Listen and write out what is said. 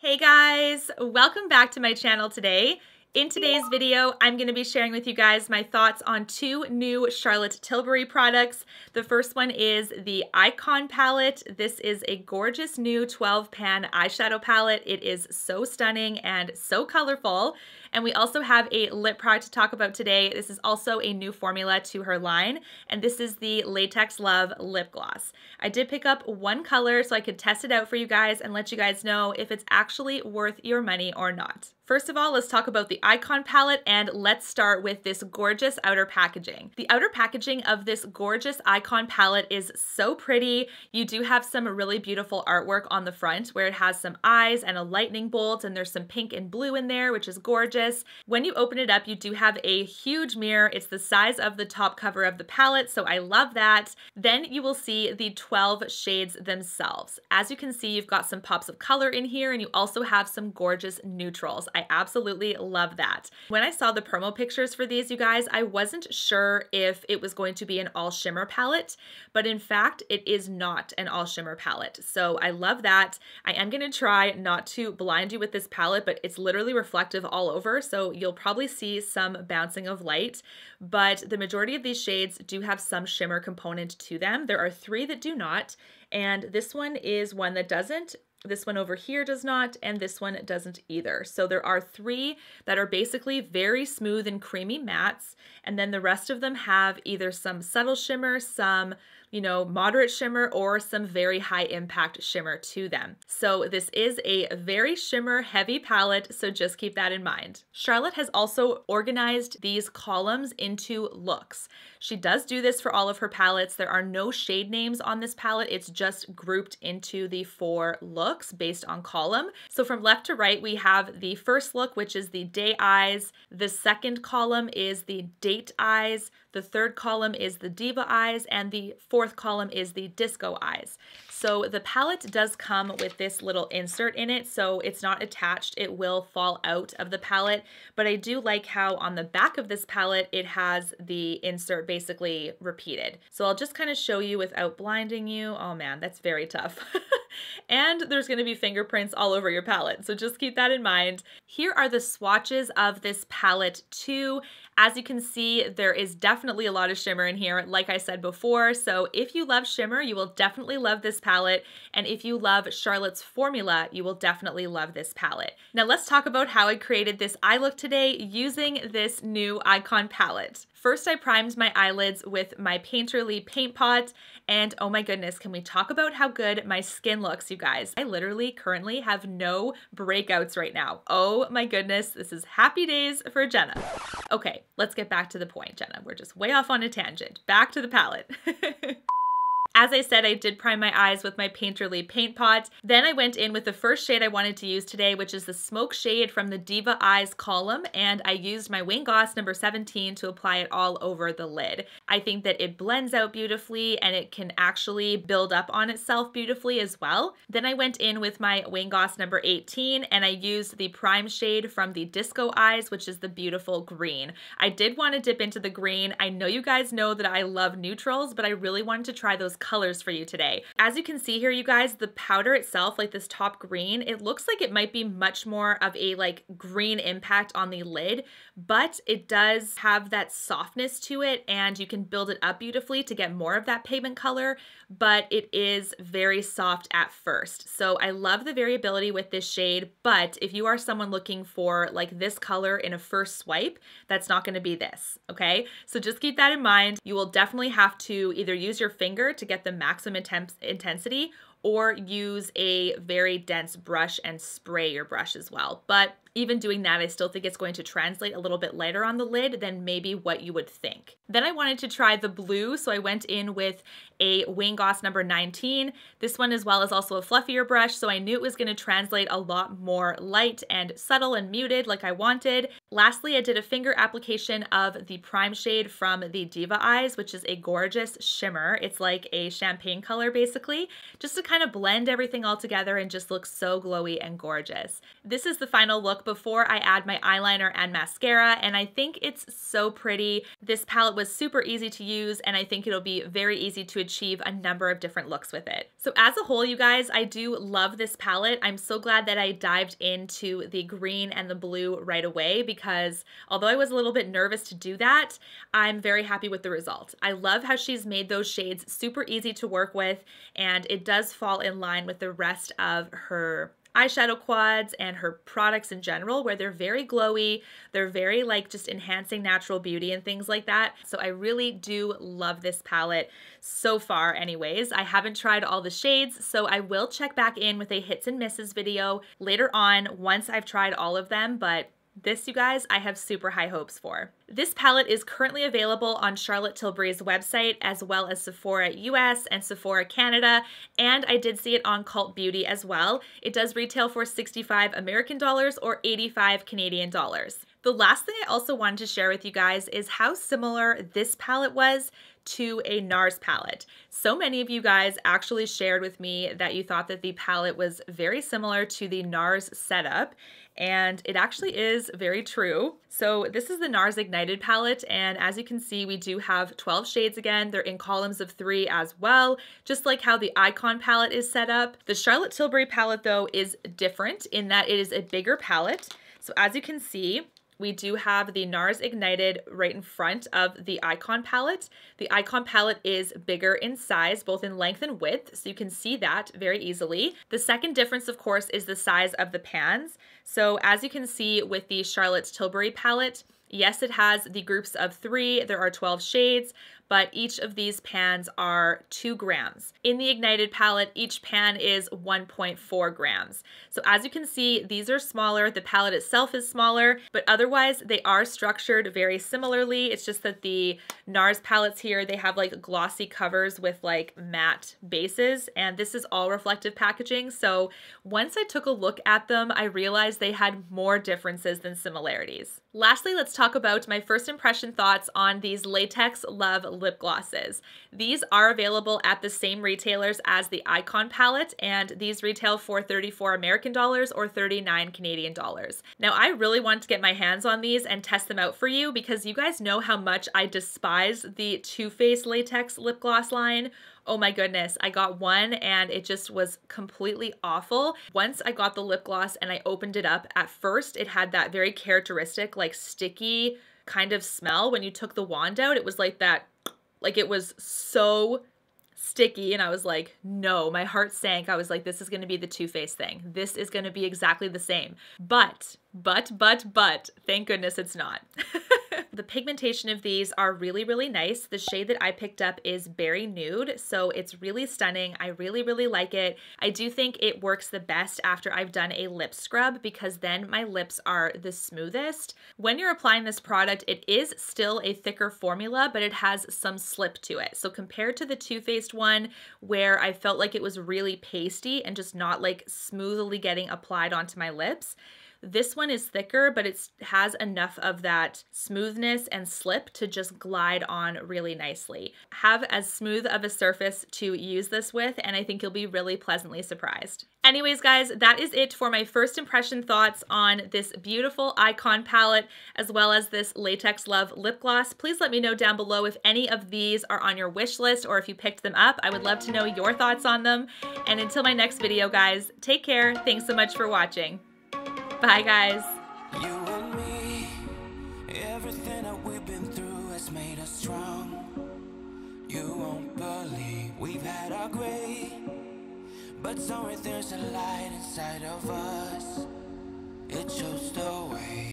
Hey guys, welcome back to my channel today. In today's video, I'm going to be sharing with you guys my thoughts on two new Charlotte Tilbury products. The first one is the Icon palette. This is a gorgeous new 12-pan eyeshadow palette. It is so stunning and so colorful. And we also have a lip product to talk about today. This is also a new formula to her line, and this is the Latex Love Lip Gloss. I did pick up one color so I could test it out for you guys and let you guys know if it's actually worth your money or not. First of all, let's talk about the Icon palette, and let's start with this gorgeous outer packaging. The outer packaging of this gorgeous Icon palette is so pretty. You do have some really beautiful artwork on the front where it has some eyes and a lightning bolt, and there's some pink and blue in there, which is gorgeous. When you open it up, you do have a huge mirror. It's the size of the top cover of the palette, so I love that. Then you will see the 12 shades themselves. As you can see, you've got some pops of color in here, and you also have some gorgeous neutrals. I absolutely love that. When I saw the promo pictures for these, you guys, I wasn't sure if it was going to be an all shimmer palette, but in fact, it is not an all shimmer palette. So I love that. I am going to try not to blind you with this palette, but it's literally reflective all over. So you'll probably see some bouncing of light, but the majority of these shades do have some shimmer component to them. There are 3 that do not, and this one is one that doesn't. This one over here does not, and this one doesn't either. So there are 3 that are basically very smooth and creamy mattes, and then the rest of them have either some subtle shimmer, some moderate shimmer, or some very high impact shimmer to them. So this is a very shimmer heavy palette, so just keep that in mind. Charlotte has also organized these columns into looks. She does do this for all of her palettes. There are no shade names on this palette. It's just grouped into the 4 looks based on column. So from left to right, we have the first look, which is the day eyes. The second column is the date eyes. The third column is the diva eyes, and the fourth column is the disco eyes. So the palette does come with this little insert in it, so it's not attached. It will fall out of the palette, but I do like how on the back of this palette, it has the insert basically repeated. So I'll just kind of show you without blinding you. Oh man, that's very tough. And there's going to be fingerprints all over your palette, so just keep that in mind. Here are the swatches of this palette too. As you can see, there is definitely a lot of shimmer in here, like I said before. So if you love shimmer, you will definitely love this palette. And if you love Charlotte's formula, you will definitely love this palette. Now let's talk about how I created this eye look today using this new Icon palette. First, I primed my eyelids with my Painterly paint pot, and oh my goodness, can we talk about how good my skin looks, you guys? I literally currently have no breakouts right now. Oh my goodness, this is happy days for Jenna. Okay, let's get back to the point, Jenna. We're just way off on a tangent. Back to the palette. As I said, I did prime my eyes with my Painterly paint pot. Then I went in with the first shade I wanted to use today, which is the smoke shade from the Diva Eyes column, and I used my wing gloss number 17 to apply it all over the lid. I think that it blends out beautifully, and it can actually build up on itself beautifully as well. Then I went in with my wing gloss number 18, and I used the prime shade from the Disco Eyes, which is the beautiful green. I did want to dip into the green. I know you guys know that I love neutrals, but I really wanted to try those colors for you today. As you can see here, you guys, the powder itself, like this top green, it looks like it might be much more of a green impact on the lid, but it does have that softness to it, and you can build it up beautifully to get more of that pigment color, but it is very soft at first. So I love the variability with this shade, but if you are someone looking for this color in a first swipe, that's not going to be this, okay? So just keep that in mind. You will definitely have to either use your finger to get the maximum intensity, or use a very dense brush and spray your brush as well. But even doing that, I still think it's going to translate a little bit lighter on the lid than maybe what you would think. Then I wanted to try the blue, so I went in with a wing gloss number 19. This one as well is also a fluffier brush, so I knew it was going to translate a lot more light and subtle and muted like I wanted. Lastly, I did a finger application of the prime shade from the Diva Eyes, which is a gorgeous shimmer. It's like a champagne color basically, just to kind of blend everything all together and just look so glowy and gorgeous. This is the final look before I add my eyeliner and mascara, and I think it's so pretty. This palette was super easy to use, and I think it'll be very easy to achieve a number of different looks with it. So as a whole, you guys, I do love this palette. I'm so glad that I dived into the green and the blue right away, because although I was a little bit nervous to do that, I'm very happy with the result. I love how she's made those shades super easy to work with, and it does fall in line with the rest of her eyeshadow quads and her products in general, where they're very glowy, they're very like just enhancing natural beauty and things like that. So I really do love this palette so far anyways. I haven't tried all the shades, so I will check back in with a hits and misses video later on once I've tried all of them, but this, you guys, I have super high hopes for. This palette is currently available on Charlotte Tilbury's website, as well as Sephora US and Sephora Canada, and I did see it on Cult Beauty as well. It does retail for $65 American dollars or 85 Canadian dollars. The last thing I also wanted to share with you guys is how similar this palette was to a NARS palette. So many of you guys actually shared with me that you thought that the palette was very similar to the NARS setup, and it actually is very true. So this is the NARS Ignited palette, and as you can see, we do have 12 shades again. They're in columns of 3 as well, just like how the Icon palette is set up. The Charlotte Tilbury palette, though, is different in that it is a bigger palette. So as you can see, we do have the NARS Ignited right in front of the Icon palette. The Icon palette is bigger in size, both in length and width, so you can see that very easily. The second difference, of course, is the size of the pans. So as you can see with the Charlotte Tilbury palette, yes, it has the groups of 3. There are 12 shades, but each of these pans are 2 grams. In the Ignited palette, each pan is 1.4 grams. So as you can see, these are smaller. The palette itself is smaller, but otherwise they are structured very similarly. It's just that the NARS palettes here, they have like glossy covers with like matte bases, and this is all reflective packaging. So once I took a look at them, I realized they had more differences than similarities. Lastly, let's talk about my first impression thoughts on these Latex Love Lip Glosses. These are available at the same retailers as the Icon palette, and these retail for $34 American dollars or 39 Canadian dollars. Now, I really want to get my hands on these and test them out for you, because you guys know how much I despise the Too Faced Latex lip gloss line. Oh my goodness, I got one and it just was completely awful. Once I got the lip gloss and I opened it up, at first it had that very characteristic like sticky kind of smell. When you took the wand out, it was like that, like it was so sticky, and I was like, no, my heart sank. I was like, this is going to be the Too Faced thing. This is going to be exactly the same. But, thank goodness it's not. The pigmentation of these are really, really nice. The shade that I picked up is Berry Nude, so it's really stunning. I really, really like it. I do think it works the best after I've done a lip scrub, because then my lips are the smoothest. When you're applying this product, it is still a thicker formula, but it has some slip to it. So compared to the Too Faced one, where I felt like it was really pasty and just not like smoothly getting applied onto my lips, this one is thicker, but it has enough of that smoothness and slip to just glide on really nicely. Have as smooth of a surface to use this with, and I think you'll be really pleasantly surprised. Anyways, guys, that is it for my first impression thoughts on this beautiful Icon palette, as well as this Latex Love Lip Gloss. Please let me know down below if any of these are on your wish list or if you picked them up. I would love to know your thoughts on them. And until my next video, guys, take care. Thanks so much for watching. Bye, guys. You and me, everything that we've been through has made us strong. You won't believe we've had our gray, but somewhere there's a light inside of us.